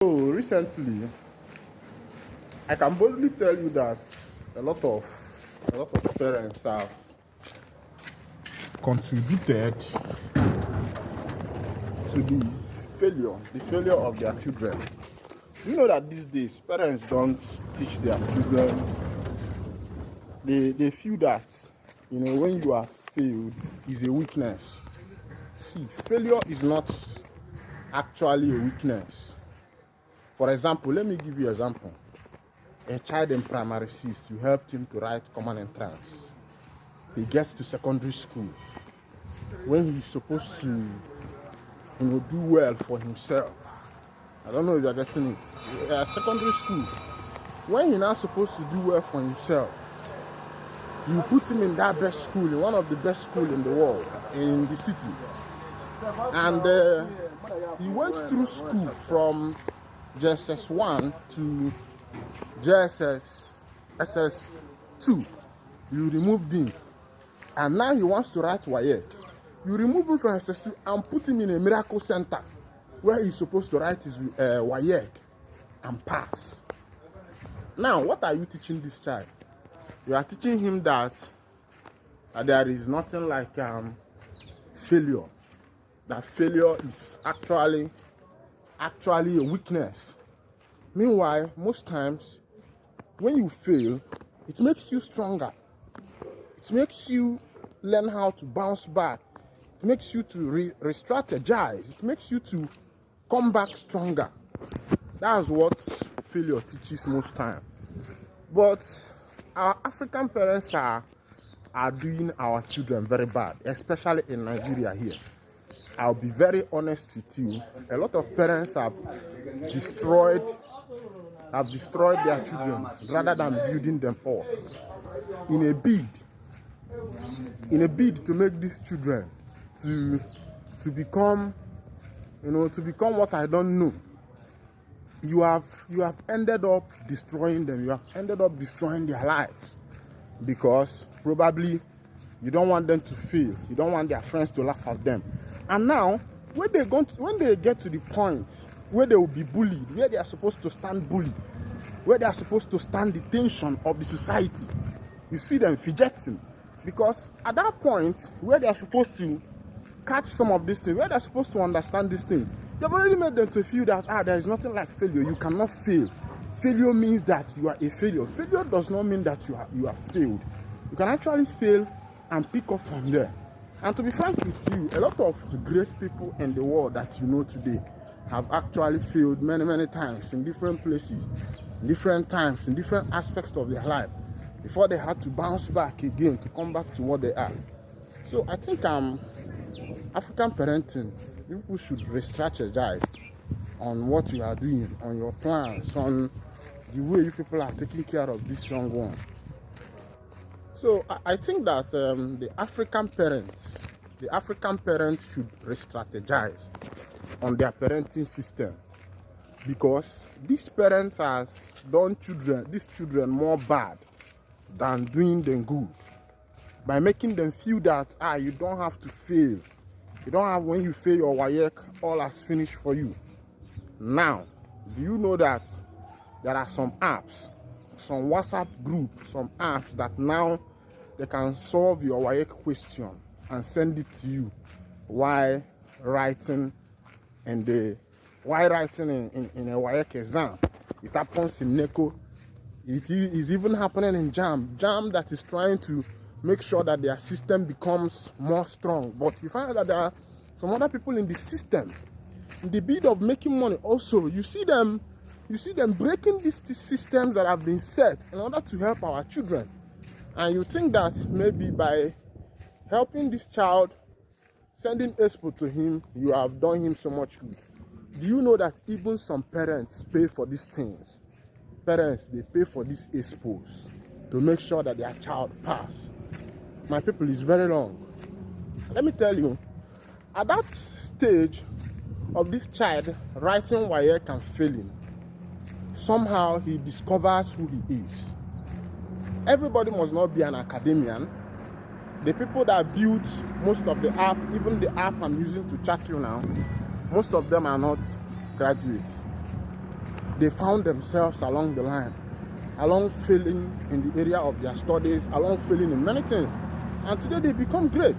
So recently, I can boldly tell you that a lot of parents have contributed to the failure of their children. You know that these days parents don't teach their children. They feel that when you are failed is a weakness. See, failure is not actually a weakness. For example, let me give you an example. A child in primary 6, you helped him to write common entrance. He gets to secondary school. When he's supposed to, do well for himself. I don't know if you're getting it. Secondary school. When he's now supposed to do well for himself, you put him in that best school, in one of the best schools in the world, in the city. And he went through school from JSS 1 to JSS SS2. You removed him. And now he wants to write WAEC. You remove him from SS2 and put him in a miracle center where he's supposed to write his WAEC and pass. Now, what are you teaching this child? You are teaching him that there is nothing like failure. That failure is actually a weakness. Meanwhile, most times, when you fail, it makes you stronger. It makes you learn how to bounce back. It makes you to re-strategize. It makes you to come back stronger. That's what failure teaches most time. But our African parents are doing our children very bad, especially in Nigeria here. I'll be very honest with you. A lot of parents have destroyed their children rather than building them up in a bid to make these children to become what I don't know. You have ended up destroying them. You have ended up destroying their lives because probably you don't want them to fail. You don't want their friends to laugh at them. And now, when they get to the point where they will be bullied, where they are supposed to stand bully, where they are supposed to stand the tension of the society, you see them fidgeting. Because at that point, where they are supposed to catch some of these things, where they are supposed to understand this thing, you've already made them to feel that there is nothing like failure. You cannot fail. Failure means that you are a failure. Failure does not mean that you are failed. You can actually fail and pick up from there. And to be frank with you, a lot of great people in the world that you know today have actually failed many, many times in different places, in different times, in different aspects of their life before they had to bounce back again to come back to what they are. So I think African parenting, people should re-strategize on what you are doing, on your plans, on the way you people are taking care of this young one. So I think that the African parents should re-strategize on their parenting system, because these parents has done these children more bad than doing them good by making them feel that you don't have to fail. You don't have, when you fail your WAEC, all has finished for you. Now, do you know that there are some apps, some WhatsApp groups, some apps that now they can solve your WAEC question and send it to you while writing in a WAEC exam. It happens in NECO. It is even happening in JAM that is trying to make sure that their system becomes more strong. But you find that there are some other people in the system, in the bid of making money also. You see them breaking these systems that have been set in order to help our children. And you think that maybe by helping this child, sending expo to him, you have done him so much good. Do you know that even some parents pay for these things? Parents, they pay for these expos to make sure that their child pass. My people, is very long. Let me tell you, at that stage of this child writing WAEC and failing, somehow he discovers who he is. Everybody must not be an academician. The people that built most of the app, even the app I'm using to chat you now, most of them are not graduates. they found themselves along the line, along failing in the area of their studies, along failing in many things. And today they become great.